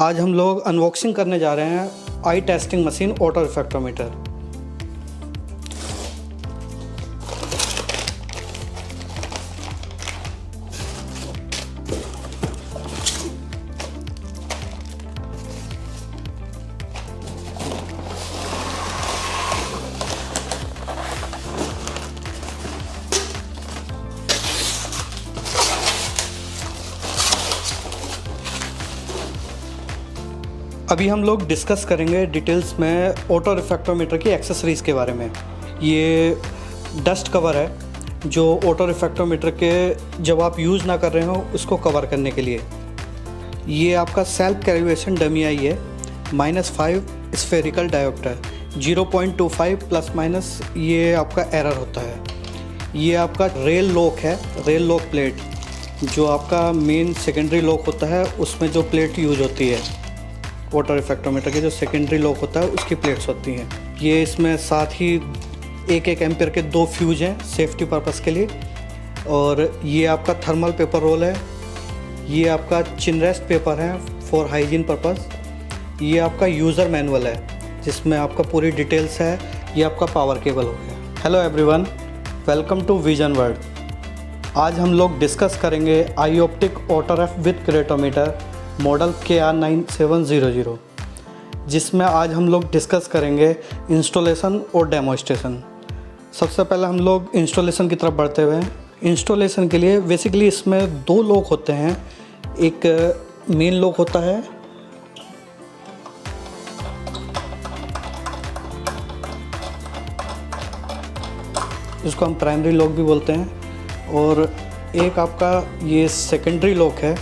आज हम लोग अनबॉक्सिंग करने जा रहे हैं आई टेस्टिंग मशीन ऑटो रिफ्रैक्टोमीटर। अभी हम लोग डिस्कस करेंगे डिटेल्स में ऑटो रिफ्रैक्टोमीटर की एक्सेसरीज़ के बारे में। ये डस्ट कवर है जो ऑटो रिफ्रैक्टोमीटर के जब आप यूज़ ना कर रहे हो उसको कवर करने के लिए। ये आपका सेल्फ कैलिब्रेशन डमी आई है, -5 स्फेरिकल डायोप्टर, 0.25 प्लस माइनस ये आपका एरर होता है। ये आपका रेल लॉक है, रेल लॉक प्लेट जो आपका मेन सेकेंडरी लॉक होता है उसमें जो प्लेट यूज होती है ऑटो रिफ्रैक्टोमीटर के, जो सेकेंडरी लॉक होता है उसकी प्लेट्स होती हैं। ये इसमें साथ ही 1 एम्पियर के 2 फ्यूज हैं सेफ्टी पर्पस के लिए। और ये आपका थर्मल पेपर रोल है, ये आपका चिनरेस्ट पेपर है फॉर हाइजीन पर्पस। ये आपका यूज़र मैनुअल है जिसमें आपका पूरी डिटेल्स है। ये आपका पावर केबल हो गया। Hello everyone, welcome to Vision World. आज हम लोग डिस्कस करेंगे eye optic auto ref with keratometer model KR9700, जिसमें आज हम लोग डिस्कस करेंगे इंस्टॉलेशन और डेमोन्स्ट्रेशन। सबसे पहले हम लोग इंस्टॉलेशन की तरफ बढ़ते हुए हैं। इंस्टॉलेशन के लिए बेसिकली इसमें 2 लॉक होते हैं। एक मेन लॉक होता है, इसको हम प्राइमरी लॉक भी बोलते हैं, और एक आपका ये सेकेंडरी लॉक है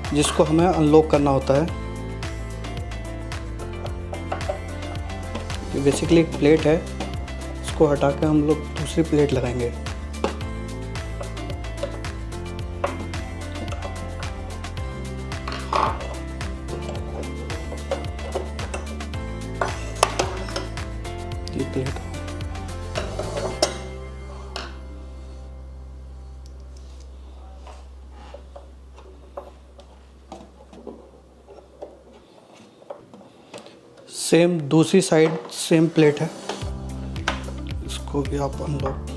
जिसको हमें अनलॉक करना होता है। ये बेसिकली एक प्लेट है, इसको हटा के हम लोग दूसरी प्लेट लगाएंगे। ये प्लेट सेम दूसरी साइड सेम प्लेट है, इसको भी आप अनलॉक।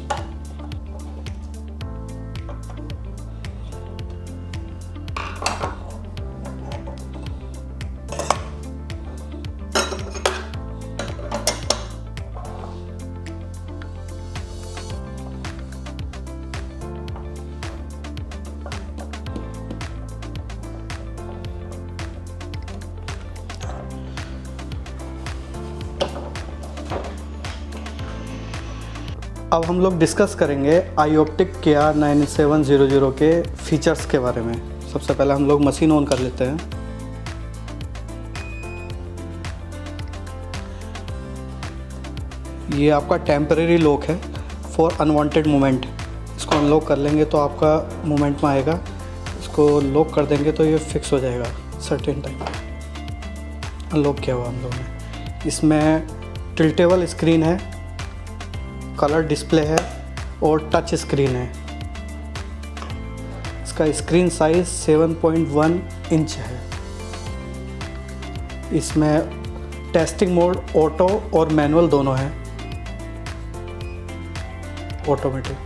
अब हम लोग डिस्कस करेंगे आई ऑप्टिक KR9700 के फीचर्स के बारे में। सबसे पहले हम लोग मशीन ऑन कर लेते हैं। ये आपका टेम्परेरी लॉक है फॉर अनवांटेड मूवमेंट। इसको अनलॉक कर लेंगे तो आपका मूवमेंट में आएगा, इसको लॉक कर देंगे तो ये फिक्स हो जाएगा सर्टेन टाइम। अनलॉक किया हुआ हम लोगों ने। इसमें टिल्टेबल स्क्रीन है, कलर डिस्प्ले है और टच स्क्रीन है। इसका स्क्रीन साइज 7.1 इंच है। इसमें टेस्टिंग मोड ऑटो और मैनुअल दोनों हैं, ऑटोमेटिक।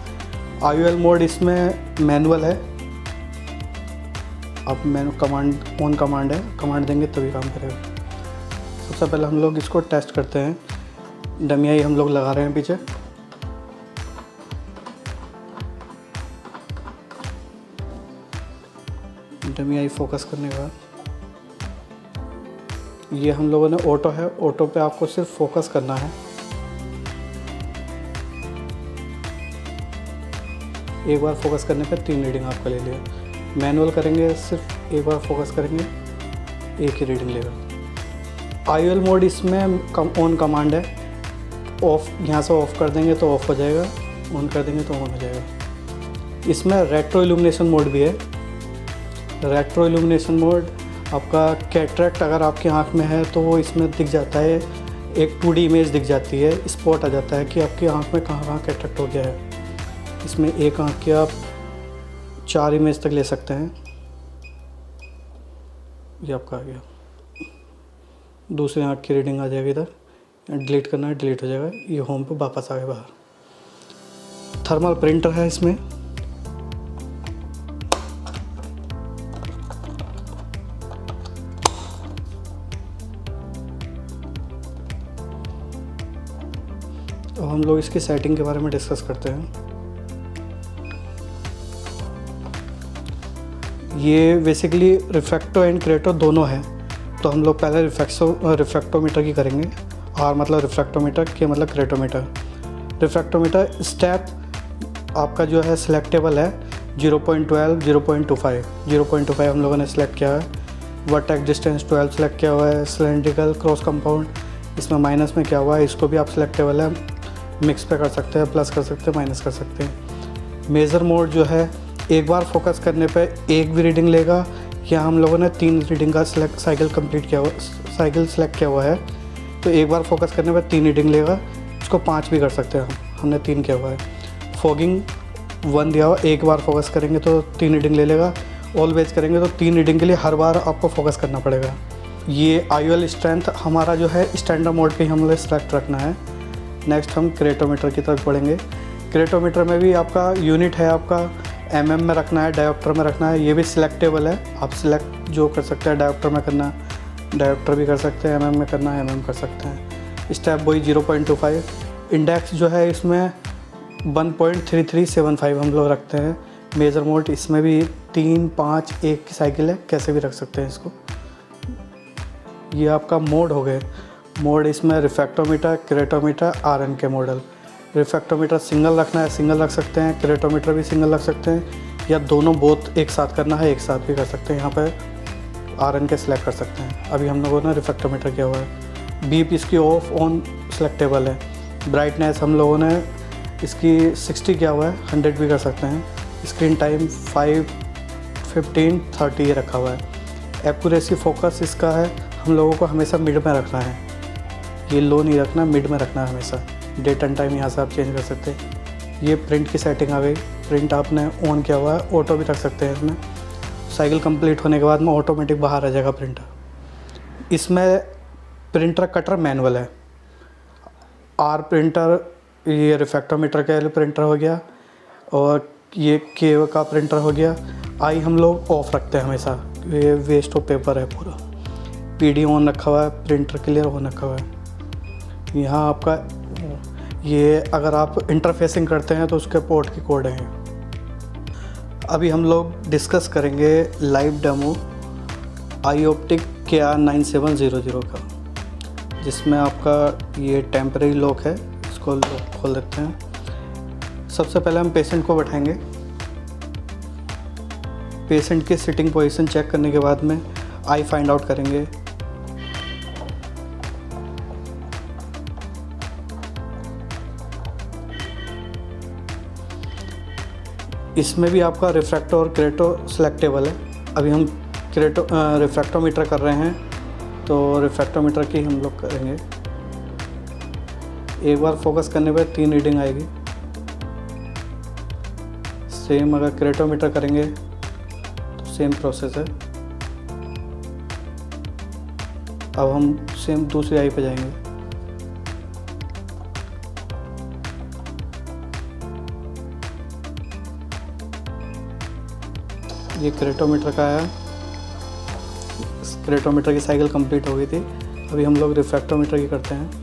IOL मोड इसमें मैनुअल है, अब मैनु कमांड ऑन कमांड है, कमांड देंगे तभी काम करेगा। सबसे पहले हम लोग इसको टेस्ट करते हैं। डमी आई हम लोग लगा रहे हैं पीछे। डमी आई फोकस करने के बाद ये हम लोगों ने ऑटो है, ऑटो पे आपको सिर्फ फोकस करना है। एक बार फोकस करने पे 3 रीडिंग आपका ले लिया। मैनुअल करेंगे सिर्फ एक बार फोकस करेंगे, एक ही रीडिंग लेगा। IOL मोड इसमें ऑन कमांड है, ऑफ यहाँ से ऑफ कर देंगे तो ऑफ हो जाएगा, ऑन कर देंगे तो ऑन हो जाएगा। इसमें रेट्रो इल्यूमिनेशन मोड भी है। रेट्रो इल्यूमिनेशन मोड आपका कैटरेक्ट अगर आपकी आँख में है तो वो इसमें दिख जाता है, एक 2D इमेज दिख जाती है, स्पॉट आ जाता है कि आपकी आँख में कहाँ कहाँ कैटरेक्ट हो गया है। इसमें एक आँख की आप 4 इमेज तक ले सकते हैं। ये आपका आ गया, दूसरी आँख की रीडिंग आ जाएगी इधर, डिलीट करना है डिलीट हो जाएगा, ये होम पे वापस आ गया बाहर। थर्मल प्रिंटर है इसमें, तो हम लोग इसकी सेटिंग के बारे में डिस्कस करते हैं। ये बेसिकली रिफ्रैक्टो एंड क्रेटो दोनों है, तो हम लोग पहले रिफ्रैक्टोमीटर की करेंगे। आर मतलब रिफ्रैक्टोमीटर, के मतलब क्रेटोमीटर। रिफ्रैक्टोमीटर स्टेप आपका जो है सिलेक्टेबल है 0.12, 0.25। 0.25 हम लोगों ने सिलेक्ट किया है। वर्टेक्स डिस्टेंस 12 सेलेक्ट किया हुआ है। सिलेंड्रिकल क्रॉस कंपाउंड इसमें माइनस में क्या हुआ है, इसको भी आप सिलेक्टेबल है, मिक्स पे कर सकते हैं, प्लस कर सकते हैं, माइनस कर सकते हैं। मेज़र मोड जो है एक बार फोकस करने पे एक भी रीडिंग लेगा, या हम लोगों ने 3 रीडिंग का साइकिल कंप्लीट किया हुआ, साइकिल सेलेक्ट किया हुआ है, तो एक बार फोकस करने पे 3 रीडिंग लेगा। इसको 5 भी कर सकते हैं हमने 3 किया हुआ है। फॉगिंग 1 दिया हुआ, एक बार फोकस करेंगे तो 3 रीडिंग ले लेगा। ऑलवेज करेंगे तो 3 रीडिंग के लिए हर बार आपको फोकस करना पड़ेगा। ये IOL स्ट्रेंथ हमारा जो है स्टैंडर्ड मोड पे हमें सेलेक्ट रखना है। नेक्स्ट हम क्रेटोमीटर की तरफ बढ़ेंगे। क्रेटोमीटर में भी आपका यूनिट है, आपका mm में रखना है, डायोप्टर में रखना है। ये भी सिलेक्टेबल है, आप सिलेक्ट जो कर सकते हैं, डायोप्टर में करना, डायोप्टर भी कर सकते हैं, mm में करना है, mm कर सकते हैं। स्टेप वही 0.25। इंडेक्स जो है इसमें 1.3375 हम लोग रखते हैं। मेजर मोड इसमें भी 3, 5, 1 की साइकिल है, कैसे भी रख सकते हैं इसको। ये आपका मोड हो गए। मोड इसमें रिफ्रैक्टोमीटर, क्रेटोमीटर, RN के मॉडल। रिफ्रैक्टोमीटर सिंगल रखना है, सिंगल रख सकते हैं। क्रेटोमीटर भी सिंगल रख सकते हैं, या दोनों बोथ एक साथ करना है, एक साथ भी कर सकते हैं। यहाँ पर RN के सिलेक्ट कर सकते हैं। अभी हम लोगों ने रिफ्रैक्टोमीटर किया हुआ है। बीप इसकी ऑफ ऑन सिलेक्टेबल है। ब्राइटनेस हम लोगों ने इसकी 60 किया हुआ है, 100 भी कर सकते हैं। स्क्रीन टाइम 5, 15, 30 ये रखा हुआ है। एक्यूरेसी फोकस इसका है, हम लोगों को हमेशा मिड में रखना है, ये लो नहीं रखना, मिड में रखना है हमेशा। डेट एंड टाइम यहाँ से आप चेंज कर सकते हैं। ये प्रिंट की सेटिंग आ गई। प्रिंट आपने ऑन किया हुआ है, ऑटो भी रख सकते हैं इसमें। साइकिल कंप्लीट होने के बाद में ऑटोमेटिक बाहर आ जाएगा प्रिंटर। इसमें प्रिंटर कटर मैनुअल है। आर प्रिंटर ये रिफ्रैक्टोमीटर का प्रिंटर हो गया, और ये के का प्रिंटर हो गया। आई हम लोग ऑफ रखते हैं हमेशा, ये वेस्ट ऑफ पेपर है पूरा। PD ऑन रखा हुआ है, प्रिंटर क्लियर ऑन रखा हुआ है। यहाँ आपका ये अगर आप इंटरफेसिंग करते हैं तो उसके पोर्ट की कोड है। अभी हम लोग डिस्कस करेंगे लाइव डेमो iOptic KR9700 का, जिसमें आपका ये टेम्परेरी लॉक है। इसको लॉक खोल देते हैं। सबसे पहले हम पेशेंट को बैठाएंगे। पेशेंट की सिटिंग पोजीशन चेक करने के बाद में आई फाइंड आउट करेंगे। इसमें भी आपका रिफ्रैक्टो और क्रेटो सिलेक्टेबल है। अभी हम रिफ्रैक्टोमीटर कर रहे हैं, तो रिफ्रैक्टोमीटर की हम लोग करेंगे। एक बार फोकस करने पर 3 रीडिंग आएगी। सेम अगर क्रेटोमीटर करेंगे तो सेम प्रोसेस है। अब हम सेम दूसरी आई पे जाएंगे। ये क्रेटोमीटर का है। क्रेटोमीटर की साइकिल कंप्लीट हो गई थी। अभी हम लोग रिफ्रैक्टोमीटर की करते हैं।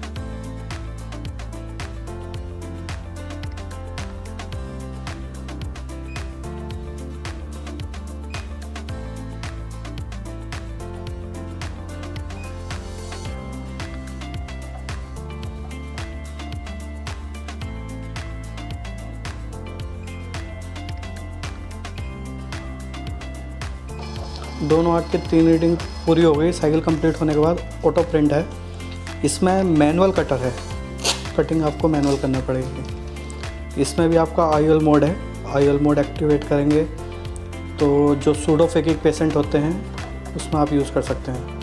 दोनों आँख की 3 रीडिंग पूरी हो गई। साइकिल कंप्लीट होने के बाद ऑटो प्रिंट है। इसमें मैनुअल कटर है, कटिंग आपको मैनुअल करना पड़ेगी। इसमें भी आपका IOL मोड है। IOL मोड एक्टिवेट करेंगे तो जो सूडोफेकिक पेशेंट होते हैं उसमें आप यूज़ कर सकते हैं।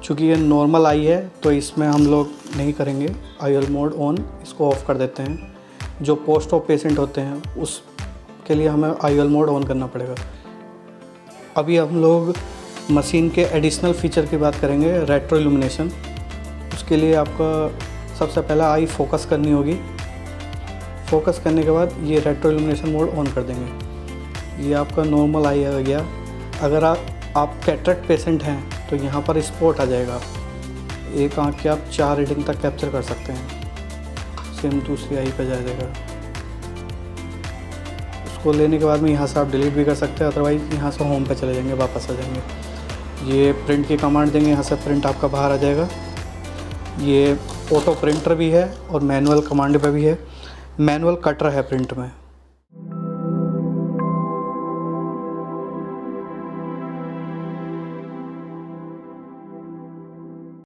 चूँकि ये नॉर्मल आई है तो इसमें हम लोग नहीं करेंगे IOL मोड ऑन, इसको ऑफ़ कर देते हैं। जो पोस्ट ऑफ पेशेंट होते हैं उसके लिए हमें IOL मोड ऑन करना पड़ेगा। अभी हम लोग मशीन के एडिशनल फ़ीचर की बात करेंगे, रेट्रो इल्यूमिनेशन। उसके लिए आपका सबसे पहला आई फोकस करनी होगी। फोकस करने के बाद ये रेट्रो इल्यूमिनेशन मोड ऑन कर देंगे। ये आपका नॉर्मल आई आ गया। अगर आप कैटरेक्ट पेशेंट हैं तो यहाँ पर स्पॉट आ जाएगा। एक आँख के आप 4 रीडिंग तक कैप्चर कर सकते हैं। सेम दूसरी आई पे जाएगा। उसको लेने के बाद में यहाँ से आप डिलीट भी कर सकते हैं, अदरवाइज़ यहाँ से होम पे चले जाएंगे, वापस आ जाएंगे। ये प्रिंट की कमांड देंगे, यहाँ से प्रिंट आपका बाहर आ जाएगा। ये ऑटो प्रिंटर भी है और मैनुअल कमांड पे भी है। मैनुअल कटर है प्रिंट में।